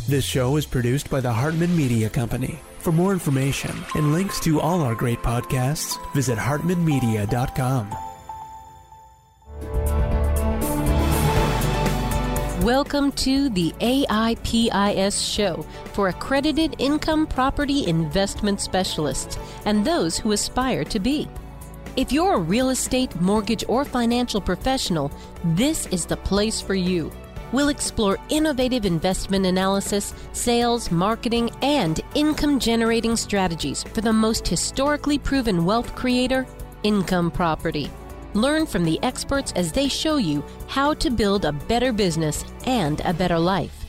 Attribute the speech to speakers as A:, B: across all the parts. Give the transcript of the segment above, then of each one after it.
A: This show is produced by the Hartman Media Company. For more information and links to all our great podcasts, visit hartmanmedia.com.
B: Welcome to the AIPIS show for accredited income property investment specialists and those who aspire to be. If you're a real estate, mortgage, or financial professional, this is the place for you. We'll explore innovative investment analysis, sales, marketing, and income-generating strategies for the most historically proven wealth creator, income property. Learn from the experts as they show you how to build a better business and a better life.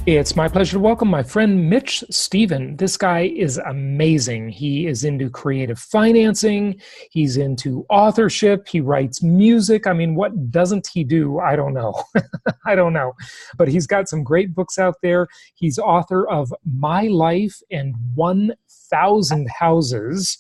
C: It's my pleasure to welcome my friend Mitch Stephen. This guy is amazing. He is into creative financing. He's into authorship. He writes music. I mean, what doesn't he do? I don't know. I don't know. But he's got some great books out there. He's author of My Life and 1,000 Houses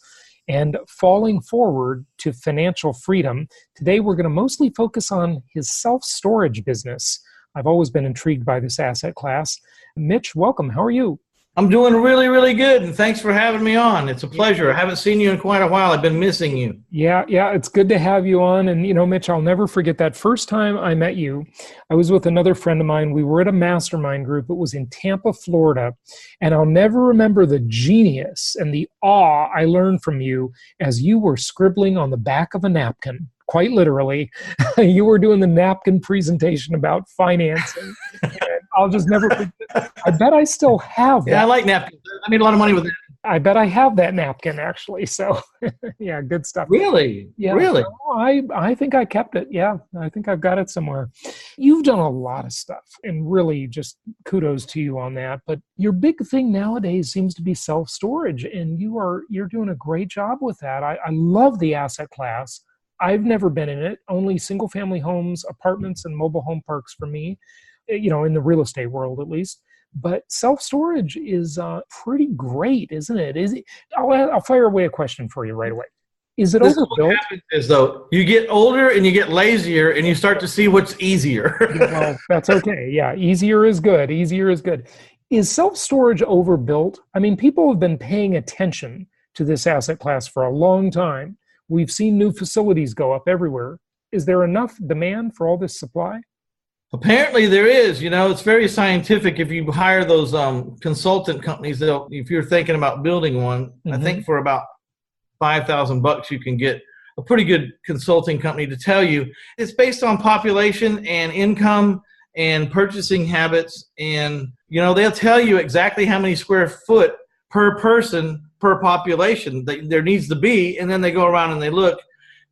C: and Falling Forward to Financial Freedom. Today, we're going to mostly focus on his self-storage business. I've always been intrigued by this asset class. Mitch, welcome. How are you?
D: I'm doing really, really good, and thanks for having me on. It's a pleasure. I haven't seen you in quite a while. I've been missing you.
C: Yeah, it's good to have you on. And, Mitch, I'll never forget that first time I met you. I was with another friend of mine. We were at a mastermind group. It was in Tampa, Florida. And I'll never remember the genius and the awe I learned from you as you were scribbling on the back of a napkin. Quite literally, you were doing the napkin presentation about financing. And I'll just never forget. I bet I still have that.
D: Yeah, I like napkins. I made a lot of money with it.
C: I bet I have that napkin, actually. So, yeah, good stuff.
D: Really?
C: Yeah.
D: Really?
C: So I think I kept it. Yeah, I think I've got it somewhere. You've done a lot of stuff, and really just kudos to you on that. But your big thing nowadays seems to be self-storage, and you're doing a great job with that. I love the asset class. I've never been in it, only single-family homes, apartments, and mobile home parks for me, in the real estate world at least. But self-storage is pretty great, isn't it? I'll fire away a question for you right away. Is it overbuilt?
D: What happens is, though, you get older and you get lazier and you start to see what's easier.
C: Well, that's okay. Yeah, easier is good. Easier is good. Is self-storage overbuilt? I mean, people have been paying attention to this asset class for a long time. We've seen new facilities go up everywhere. Is there enough demand for all this supply?
D: Apparently there is. It's very scientific. If you hire those consultant companies, if you're thinking about building one, I think for about $5,000 you can get a pretty good consulting company to tell you. It's based on population and income and purchasing habits. And, they'll tell you exactly how many square foot per person per population that there needs to be, and then they go around and they look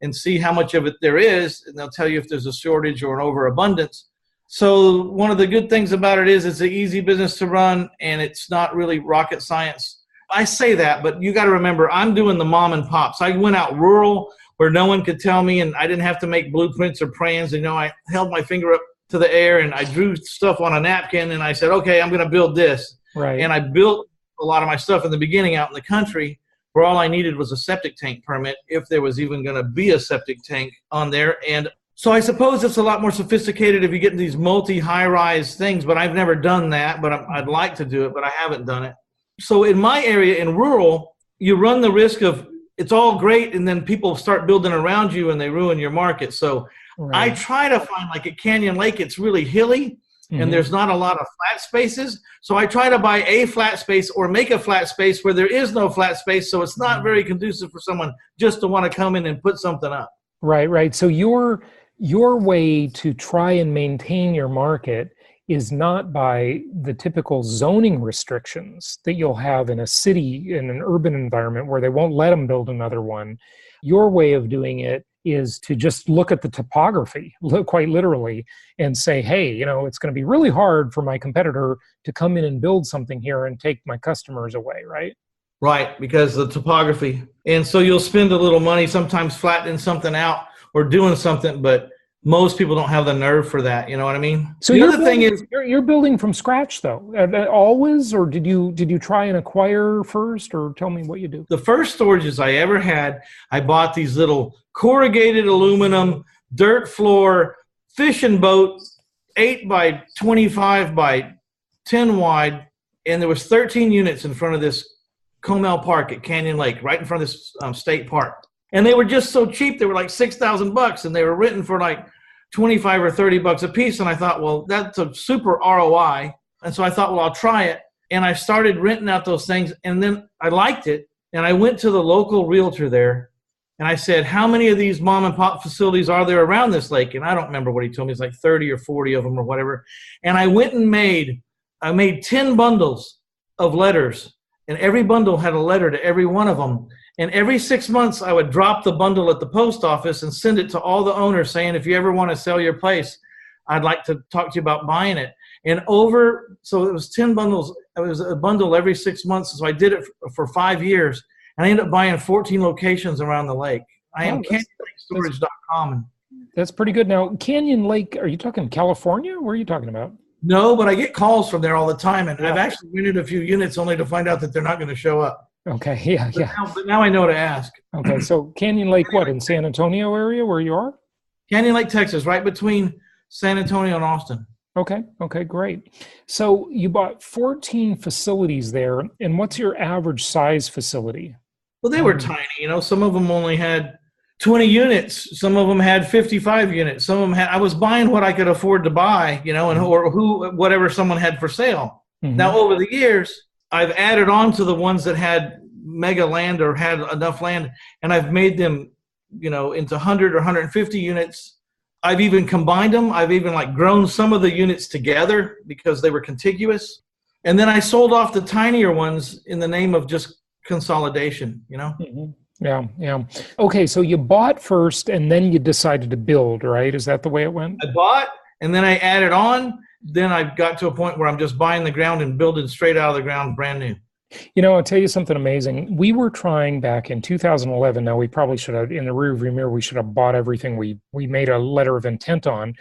D: and see how much of it there is, and they'll tell you if there's a shortage or an overabundance. So one of the good things about it is it's an easy business to run, and it's not really rocket science. I say that, but you got to remember, I'm doing the mom and pops. I went out rural where no one could tell me, and I didn't have to make blueprints or plans. I held my finger up to the air and I drew stuff on a napkin, and I said, okay, I'm going to build this.
C: Right.
D: And I built a lot of my stuff in the beginning out in the country where all I needed was a septic tank permit, if there was even going to be a septic tank on there. And so I suppose it's a lot more sophisticated if you get these multi-high-rise things, but I've never done that, but I'd like to do it, but I haven't done it. So in my area, in rural, you run the risk of it's all great, and then people start building around you and they ruin your market. So right. I try to find, like at Canyon Lake, it's really hilly. And there's not a lot of flat spaces. So I try to buy a flat space or make a flat space where there is no flat space. So it's not very conducive for someone just to want to come in and put something up.
C: Right. So your way to try and maintain your market is not by the typical zoning restrictions that you'll have in a city, in an urban environment where they won't let them build another one. Your way of doing it is to just look at the topography, quite literally, and say, hey, it's going to be really hard for my competitor to come in and build something here and take my customers away, right?
D: Right, because of the topography. And so you'll spend a little money sometimes flattening something out or doing something, but most people don't have the nerve for that. You know what I mean?
C: So the other thing is, you're building from scratch, though, always, or did you try and acquire first, or tell me what you do?
D: The first storages I ever had, I bought these little corrugated aluminum dirt floor fishing boat, 8 by 25 by 10 wide, and there was 13 units in front of this Comel Park at Canyon Lake, right in front of this state park. And they were just so cheap. They were like $6,000, and they were written for like 25 or 30 bucks a piece. And I thought, well, that's a super ROI. And so I thought, well, I'll try it. And I started renting out those things, and then I liked it. And I went to the local realtor there, and I said, how many of these mom and pop facilities are there around this lake? And I don't remember what he told me. It's like 30 or 40 of them or whatever. And I went and made 10 bundles of letters, and every bundle had a letter to every one of them. And every 6 months, I would drop the bundle at the post office and send it to all the owners saying, if you ever want to sell your place, I'd like to talk to you about buying it. And so it was 10 bundles. It was a bundle every 6 months. So I did it for 5 years. And I ended up buying 14 locations around the lake. I am CanyonLakeStorage.com.
C: That's pretty good. Now, Canyon Lake, are you talking California? Where are you talking about?
D: No, but I get calls from there all the time. And I've actually rented a few units only to find out that they're not going to show up.
C: Okay, yeah.
D: But now I know to ask.
C: Okay, so Canyon Lake, what, in San Antonio area where you are?
D: Canyon Lake, Texas, right between San Antonio and Austin.
C: Okay, great. So you bought 14 facilities there, and what's your average size facility?
D: Well, they were tiny. Some of them only had 20 units. Some of them had 55 units. Some of them had, I was buying what I could afford to buy, and whatever someone had for sale. Mm-hmm. Now, over the years, I've added on to the ones that had mega land or had enough land, and I've made them, into 100 or 150 units. I've even combined them. I've even grown some of the units together because they were contiguous. And then I sold off the tinier ones in the name of just consolidation,
C: Mm-hmm. Yeah. Okay, so you bought first and then you decided to build, right? Is that the way it went?
D: I bought and then I added on. Then I got to a point where I'm just buying the ground and building straight out of the ground brand new.
C: I'll tell you something amazing. We were trying back in 2011. Now, we probably should have, in the rearview mirror, we should have bought everything we made a letter of intent on.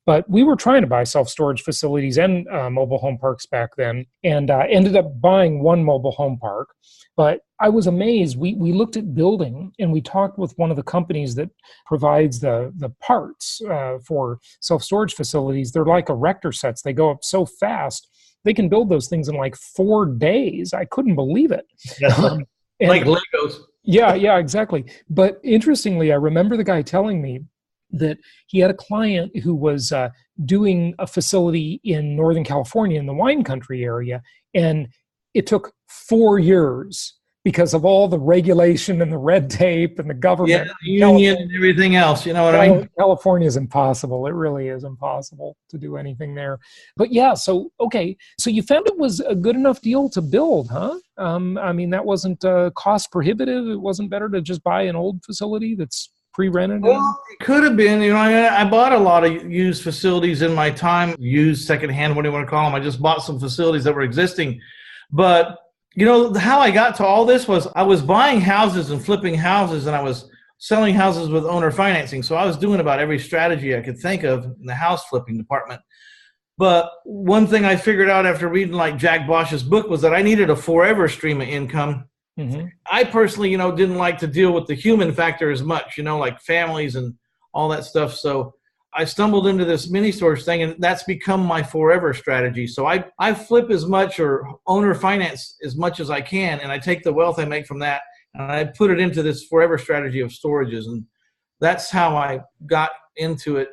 C: But we were trying to buy self-storage facilities and mobile home parks back then, and ended up buying one mobile home park. But I was amazed. We looked at building, and we talked with one of the companies that provides the parts for self-storage facilities. They're like erector sets. They go up so fast. They can build those things in 4 days. I couldn't believe it.
D: Like Legos.
C: Yeah, exactly. But interestingly, I remember the guy telling me that he had a client who was doing a facility in Northern California in the wine country area, and it took 4 years because of all the regulation and the red tape and the government.
D: Yeah, the union and everything else. You know what I mean?
C: California is impossible. It really is impossible to do anything there. But yeah, so you found it was a good enough deal to build, huh? That wasn't cost prohibitive. It wasn't better to just buy an old facility that's pre-rented?
D: Well, it could have been. I bought a lot of used facilities in my time, used, secondhand, what do you want to call them. I just bought some facilities that were existing. But how I got to all this was I was buying houses and flipping houses, and I was selling houses with owner financing. So I was doing about every strategy I could think of in the house flipping department. But one thing I figured out after reading Jack Bosch's book was that I needed a forever stream of income. Mm-hmm. I personally, didn't like to deal with the human factor as much, like families and all that stuff. So I stumbled into this mini storage thing, and that's become my forever strategy. So I flip as much or owner finance as much as I can, and I take the wealth I make from that and I put it into this forever strategy of storages. And that's how I got into it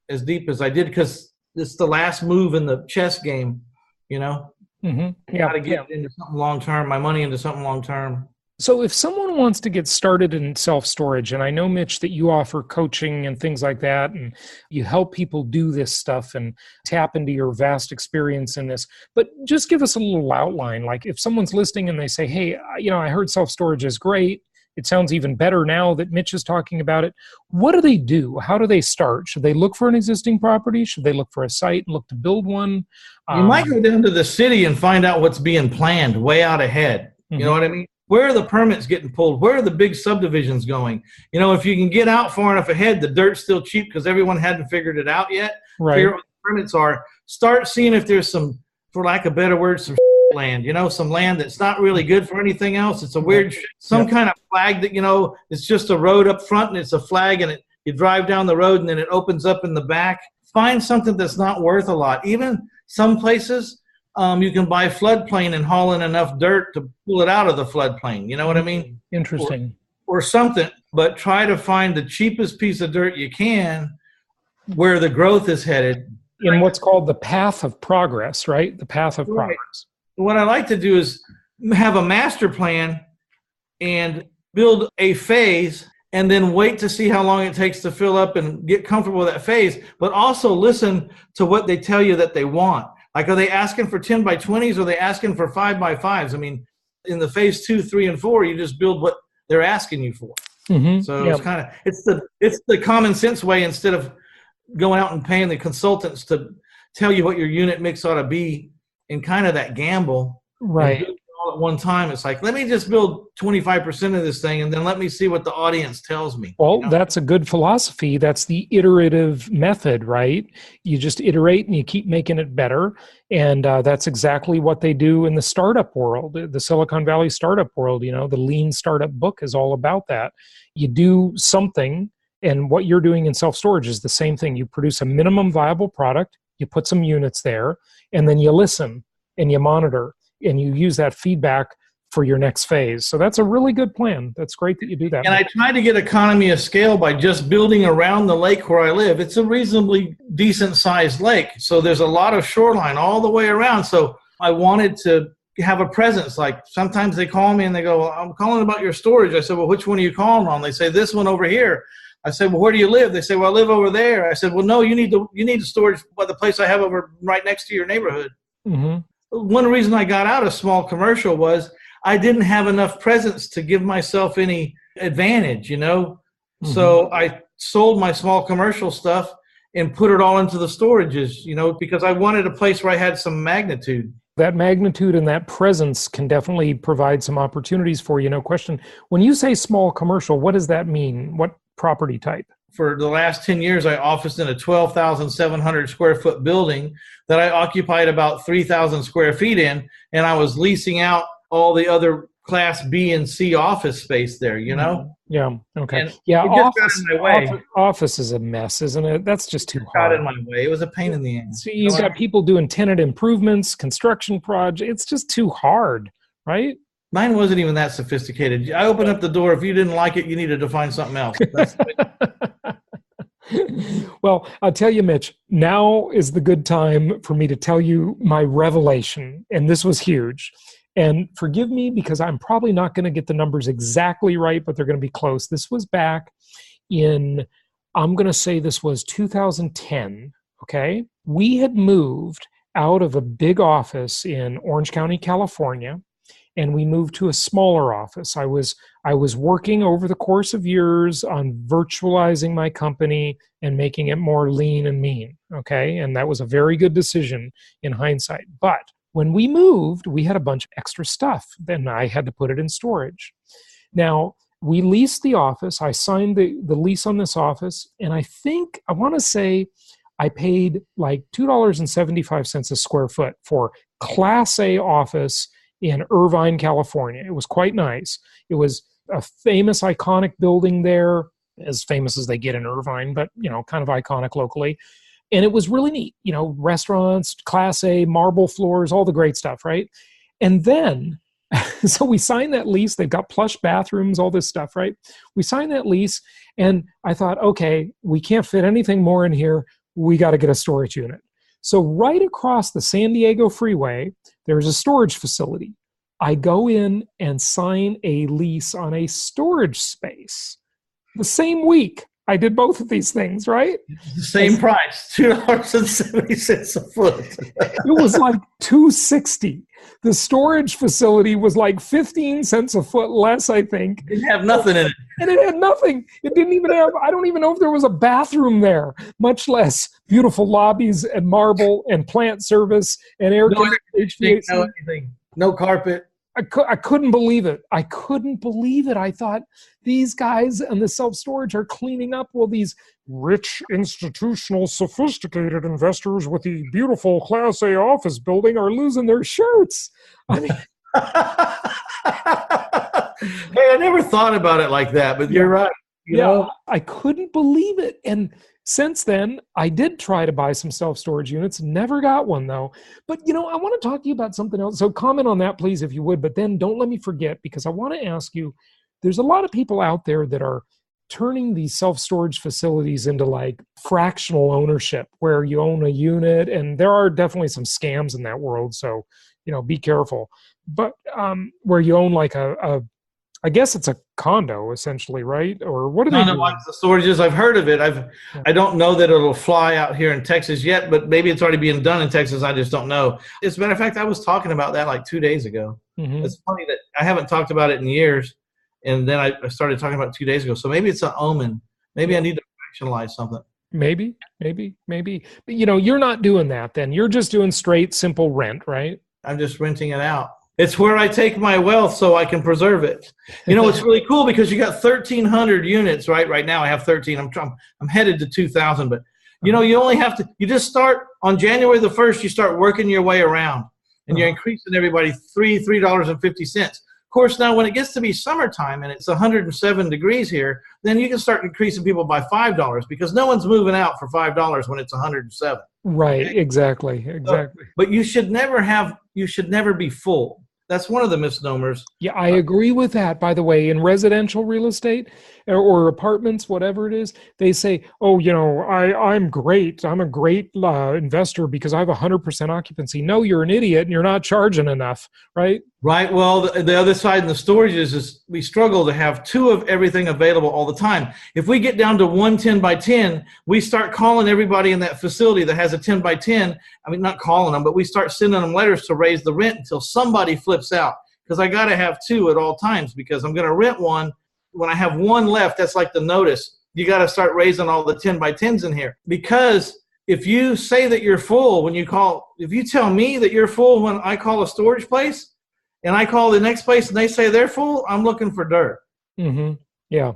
D: as deep as I did, because it's the last move in the chess game,
C: Mm-hmm.
D: I got to get into something long-term, my money into something long-term.
C: So if someone wants to get started in self-storage, and I know, Mitch, that you offer coaching and things like that, and you help people do this stuff and tap into your vast experience in this, but just give us a little outline. Like if someone's listening and they say, hey, I heard self-storage is great. It sounds even better now that Mitch is talking about it. What do they do? How do they start? Should they look for an existing property? Should they look for a site and look to build one?
D: You might go down to the city and find out what's being planned way out ahead. You know what I mean? Where are the permits getting pulled? Where are the big subdivisions going? If you can get out far enough ahead, the dirt's still cheap because everyone hadn't figured it out yet.
C: Right.
D: Figure out what the permits are. Start seeing if there's some, for lack of better words, some land, some land that's not really good for anything else. It's a weird, kind of flag that, it's just a road up front and it's a flag, and you drive down the road and then it opens up in the back. Find something that's not worth a lot. Even some places, you can buy floodplain and haul in enough dirt to pull it out of the floodplain. You know what I mean?
C: Interesting.
D: Or something, but try to find the cheapest piece of dirt you can where the growth is headed.
C: In what's called the path of progress, right? The path of progress.
D: What I like to do is have a master plan and build a phase and then wait to see how long it takes to fill up and get comfortable with that phase, but also listen to what they tell you that they want. Like, are they asking for 10 by 20s or are they asking for 5 by 5s? I mean, in the phase 2, 3, and 4, you just build what they're asking you for.
C: Mm-hmm.
D: So it's kind of, it's the common sense way, instead of going out and paying the consultants to tell you what your unit mix ought to be, and kind of that gamble.
C: Right.
D: All at one time. It's like, let me just build 25% of this thing and then let me see what the audience tells me.
C: Well, that's a good philosophy. That's the iterative method, right? You just iterate and you keep making it better. And that's exactly what they do in the startup world, the Silicon Valley startup world. You know, the Lean Startup book is all about that. You do something, and what you're doing in self-storage is the same thing. You produce a minimum viable product, you put some units there, and then you listen and you monitor, and you use that feedback for your next phase. So that's a really good plan. That's great that you do that.
D: And I try to get economy of scale by just building around the lake where I live. It's a reasonably decent sized lake. So there's a lot of shoreline all the way around. So I wanted to have a presence. Like, sometimes they call me and they go, well, I'm calling about your storage. I said, well, which one are you calling on? They say, this one over here. I said, well, where do you live? They say, well, I live over there. I said, well, no, you need to storage by the place I have over right next to your neighborhood.
C: Mm-hmm.
D: One reason I got out of small commercial was I didn't have enough presence to give myself any advantage, you know? Mm-hmm. So I sold my small commercial stuff and put it all into the storages, you know, because I wanted a place where I had some magnitude.
C: That magnitude and that presence can definitely provide some opportunities for you, no question. When you say small commercial, what does that mean? What property type?
D: For the last 10 years, I officed in a 12,700 square foot building that I occupied about 3,000 square feet in, and I was leasing out all the other Class B and C office space there, you know?
C: Yeah, okay.
D: And
C: yeah,
D: office
C: is a mess, isn't it? That's just too
D: hard.
C: hard.
D: Got in my way. It was a pain in the ass.
C: See, you've got people doing tenant improvements, construction projects. It's just too hard, right?
D: Mine wasn't even that sophisticated. I opened up the door. If you didn't like it, you needed to find something else.
C: Well, I'll tell you, Mitch, now is the good time for me to tell you my revelation. And this was huge. And forgive me, because I'm probably not going to get the numbers exactly right, but they're going to be close. This was back in, I'm going to say this was 2010, okay? We had moved out of a big office in Orange County, California, and we moved to a smaller office. I was working over the course of years on virtualizing my company and making it more lean and mean, okay? And that was a very good decision in hindsight. But when we moved, we had a bunch of extra stuff. Then I had to put it in storage. Now, we leased the office. I signed the lease on this office, and I want to say I paid like $2.75 a square foot for Class A office in Irvine, California. It was quite nice. It was a famous, iconic building there, as famous as they get in Irvine, but, you know, kind of iconic locally. And it was really neat, you know, restaurants, Class A, marble floors, all the great stuff, right? And then, so we signed that lease. They've got plush bathrooms, all this stuff, right? We signed that lease, and I thought, okay, we can't fit anything more in here. We got to get a storage unit. So right across the San Diego freeway, there's a storage facility. I go in and sign a lease on a storage space. The same week, I did both of these things, right?
D: Same price, $2.70 a foot.
C: It was like $2.60. The storage facility was like 15 cents a foot less, I think.
D: It didn't have nothing in it.
C: And it had nothing. It didn't even have, I don't even know if there was a bathroom there, much less beautiful lobbies and marble and plant service and air conditioning.
D: No anything. No carpet.
C: I couldn't believe it. I couldn't believe it. I thought, these guys in the self-storage are cleaning up while these rich, institutional, sophisticated investors with the beautiful Class A office building are losing their shirts. I mean,
D: hey, I never thought about it like that, but you're right. You know?
C: I couldn't believe it. And Since then, I did try to buy some self-storage units, never got one though. But I want to talk to you about something else. So comment on that, please, if you would. But then don't let me forget, because I want to ask you, there's a lot of people out there that are turning these self-storage facilities into like fractional ownership, where you own a unit, and there are definitely some scams in that world. So, be careful. But where you own like I guess it's a condo essentially, right? Or what are they doing?
D: The storages, I've heard of it. I don't know that it'll fly out here in Texas yet, but maybe it's already being done in Texas. I just don't know. As a matter of fact, I was talking about that like 2 days ago. Mm-hmm. It's funny that I haven't talked about it in years. And then I started talking about it 2 days ago. So maybe it's an omen. Maybe I need to fractionalize something.
C: Maybe. But you're not doing that then. You're just doing straight, simple rent, right? I'm
D: just renting it out. It's where I take my wealth so I can preserve it. It's really cool because you got 1,300 units, right? Right now I have 13. I'm headed to 2,000. But, you only have to, you just start on January the 1st, you start working your way around. And you're increasing everybody $3.50. Of course, now when it gets to be summertime and it's 107 degrees here, then you can start increasing people by $5 because no one's moving out for $5 when it's 107.
C: Right, okay? Exactly.
D: So, but you should never be full. That's one of the misnomers.
C: Yeah, I agree with that. By the way, in residential real estate or apartments, whatever it is, they say, oh, I'm great. I'm a great investor because I have 100% occupancy. No, you're an idiot and you're not charging enough, right?
D: Right. Well, the other side in the storage is we struggle to have 2 of everything available all the time. If we get down to 1 10 by 10, we start calling everybody in that facility that has a 10 by 10. I mean, not calling them, but we start sending them letters to raise the rent until somebody flips out. Because I got to have 2 at all times because I'm going to rent one. When I have 1 left, that's like the notice. You got to start raising all the 10 by 10s in here. Because if you say that you're full if you tell me that you're full when I call a storage place, and I call the next place and they say they're full, I'm looking for dirt.
C: Mm-hmm. Yeah.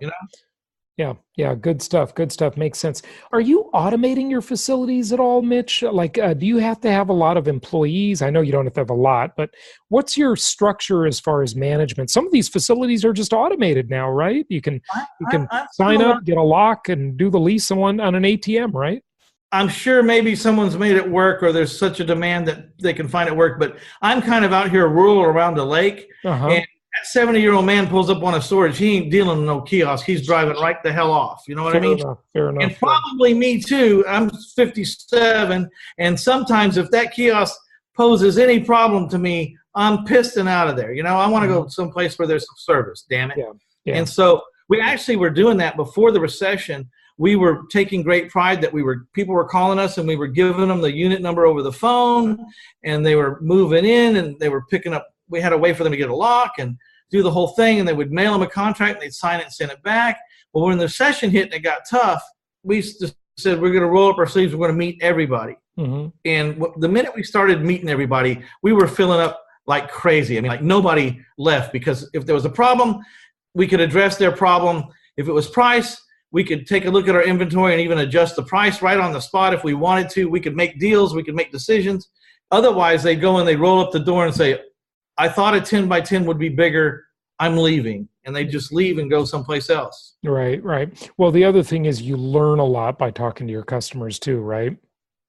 C: Yeah. Good stuff. Makes sense. Are you automating your facilities at all, Mitch? Like, do you have to have a lot of employees? I know you don't have to have a lot, but what's your structure as far as management? Some of these facilities are just automated now, right? You can sign up, get a lock, and do the lease on an ATM, right?
D: I'm sure maybe someone's made it work or there's such a demand that they can find it work, but I'm kind of out here rural around the lake, and that 70-year-old man pulls up on a storage. He ain't dealing with no kiosk. He's driving right the hell off. You know what I mean?
C: Fair enough.
D: And probably me too. I'm 57, and sometimes if that kiosk poses any problem to me, I'm pissed and out of there. I want to go someplace where there's some service, damn it. Yeah. And so we actually were doing that before the recession. We were taking great pride that people were calling us and we were giving them the unit number over the phone, and they were moving in and they were picking up. We had a way for them to get a lock and do the whole thing, and they would mail them a contract and they'd sign it and send it back. But when the recession hit and it got tough, we just said, we're going to roll up our sleeves. We're going to meet everybody. Mm-hmm. And the minute we started meeting everybody, we were filling up like crazy. I mean, like nobody left, because if there was a problem, we could address their problem. If it was price, we could take a look at our inventory and even adjust the price right on the spot if we wanted to. We could make deals. We could make decisions. Otherwise, they'd go and they'd roll up the door and say, I thought a 10 by 10 would be bigger. I'm leaving. And they just leave and go someplace else.
C: Right. Well, the other thing is you learn a lot by talking to your customers too, right?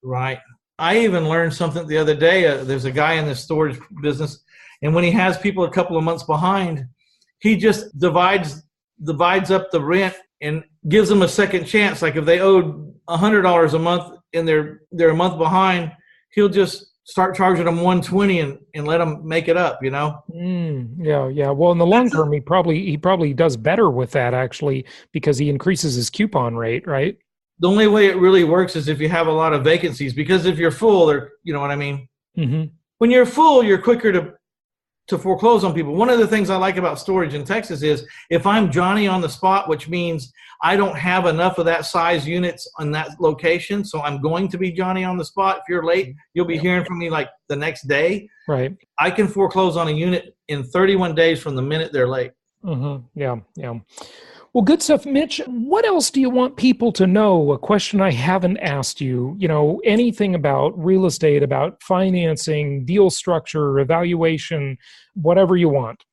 D: Right. I even learned something the other day. There's a guy in the storage business, and when he has people a couple of months behind, he just divides up the rent and gives them a second chance. Like if they owed $100 a month and they're a month behind, he'll just start charging them $120 and let them make it up,
C: Yeah. Well, in the long term, he probably does better with that actually, because he increases his coupon rate, right?
D: The only way it really works is if you have a lot of vacancies, because if you're full, you know what I mean? Mm-hmm. When you're full, you're quicker to foreclose on people. One of the things I like about storage in Texas is if I'm Johnny on the spot, which means I don't have enough of that size units on that location, so I'm going to be Johnny on the spot. If you're late, you'll be hearing from me like the next day.
C: Right.
D: I can foreclose on a unit in 31 days from the minute they're late.
C: Mm-hmm. Yeah. Well, good stuff, Mitch. What else do you want people to know? A question I haven't asked you, anything about real estate, about financing, deal structure, evaluation, whatever you want.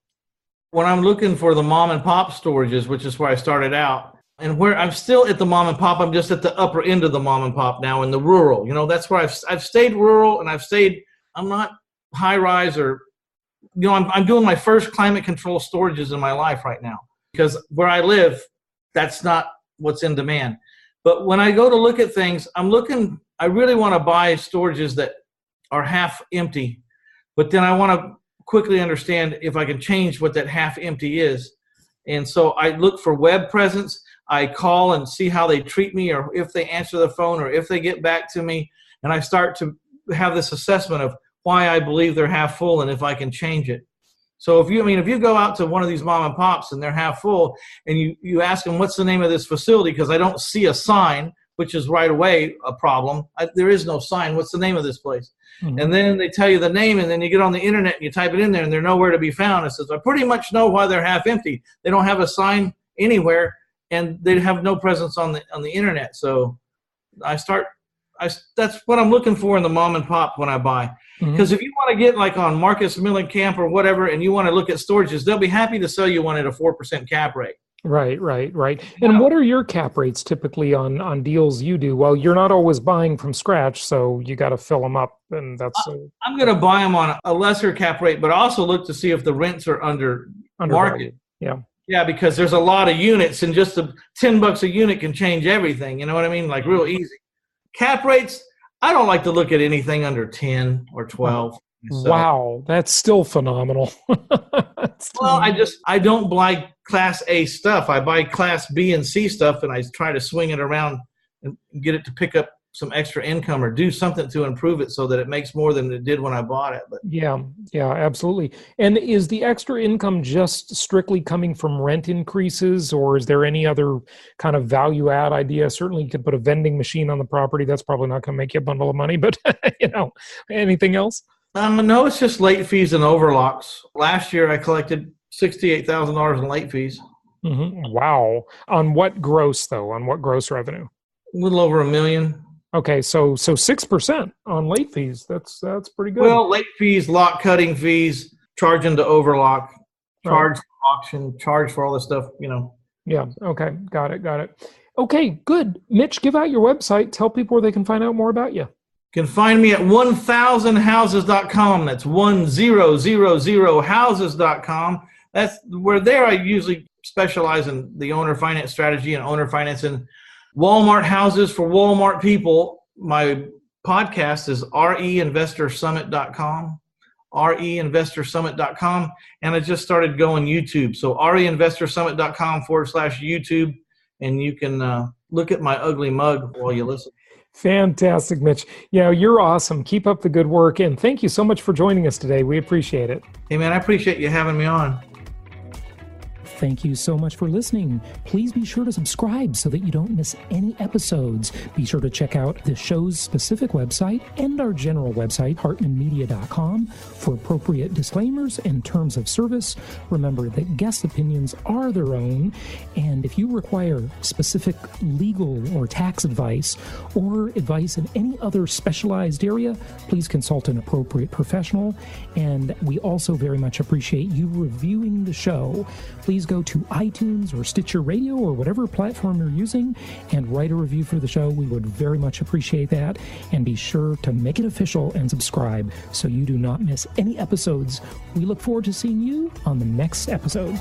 D: When I'm looking for the mom and pop storages, which is where I started out, And where I'm still at the mom and pop, I'm just at the upper end of the mom and pop now in the rural. That's where I've stayed rural, and I'm not high rise or, I'm doing my first climate control storages in my life right now, because where I live, that's not what's in demand. But when I go to look at things, I really want to buy storages that are half empty, but then I want to quickly understand if I can change what that half empty is. And so I look for web presence. I call and see how they treat me, or if they answer the phone, or if they get back to me. And I start to have this assessment of why I believe they're half full and if I can change it. So if you go out to one of these mom and pops and they're half full, and you ask them, what's the name of this facility? Because I don't see a sign, which is right away a problem. There is no sign. What's the name of this place? Mm-hmm. And then they tell you the name, and then you get on the internet and you type it in there, and they're nowhere to be found. It says, I pretty much know why they're half empty. They don't have a sign anywhere, and they have no presence on the internet. So that's what I'm looking for in the mom and pop when I buy. Because if you want to get like on Marcus Millenkamp or whatever, and you want to look at storages, they'll be happy to sell you one at a 4% cap rate.
C: Right. And what are your cap rates typically on deals you do? Well, you're not always buying from scratch, so you got to fill them up, and that's.
D: I'm going to buy them on a lesser cap rate, but also look to see if the rents are under market. Yeah, because there's a lot of units, and just $10 a unit can change everything. You know what I mean? Like real easy. Cap rates, I don't like to look at anything under 10 or 12. So.
C: Wow, that's still phenomenal.
D: Well, I don't buy Class A stuff. I buy Class B and C stuff, and I try to swing it around and get it to pick up some extra income or do something to improve it so that it makes more than it did when I bought it. But
C: yeah, absolutely. And is the extra income just strictly coming from rent increases, or is there any other kind of value add idea? Certainly you could put a vending machine on the property. That's probably not going to make you a bundle of money, but anything else?
D: No, it's just late fees and overlocks. Last year I collected $68,000 in late fees.
C: Mm-hmm. Wow. On what gross though? On what gross revenue?
D: A little over $1 million.
C: Okay, so 6% on late fees. That's pretty good.
D: Well, late fees, lot cutting fees, charging to overlock, charge for auction, charge for all this stuff,
C: Yeah, okay, got it. Okay, good. Mitch, give out your website. Tell people where they can find out more about you.
D: You can find me at 1000houses.com. That's 1000houses.com. That's where I usually specialize in the owner finance strategy and owner finance in Walmart houses for Walmart people. My podcast is reinvestorsummit.com, reinvestorsummit.com. And I just started going YouTube. So reinvestorsummit.com/YouTube. And you can look at my ugly mug while you listen.
C: Fantastic, Mitch. You're awesome. Keep up the good work. And thank you so much for joining us today. We appreciate it.
D: Hey, man, I appreciate you having me on.
E: Thank you so much for listening. Please be sure to subscribe so that you don't miss any episodes. Be sure to check out the show's specific website and our general website, hartmanmedia.com, for appropriate disclaimers and terms of service. Remember that guest opinions are their own, and if you require specific legal or tax advice or advice in any other specialized area, please consult an appropriate professional. And we also very much appreciate you reviewing the show. Please go to iTunes or Stitcher Radio or whatever platform you're using and write a review for the show. We would very much appreciate that. And be sure to make it official and subscribe so you do not miss any episodes. We look forward to seeing you on the next episode.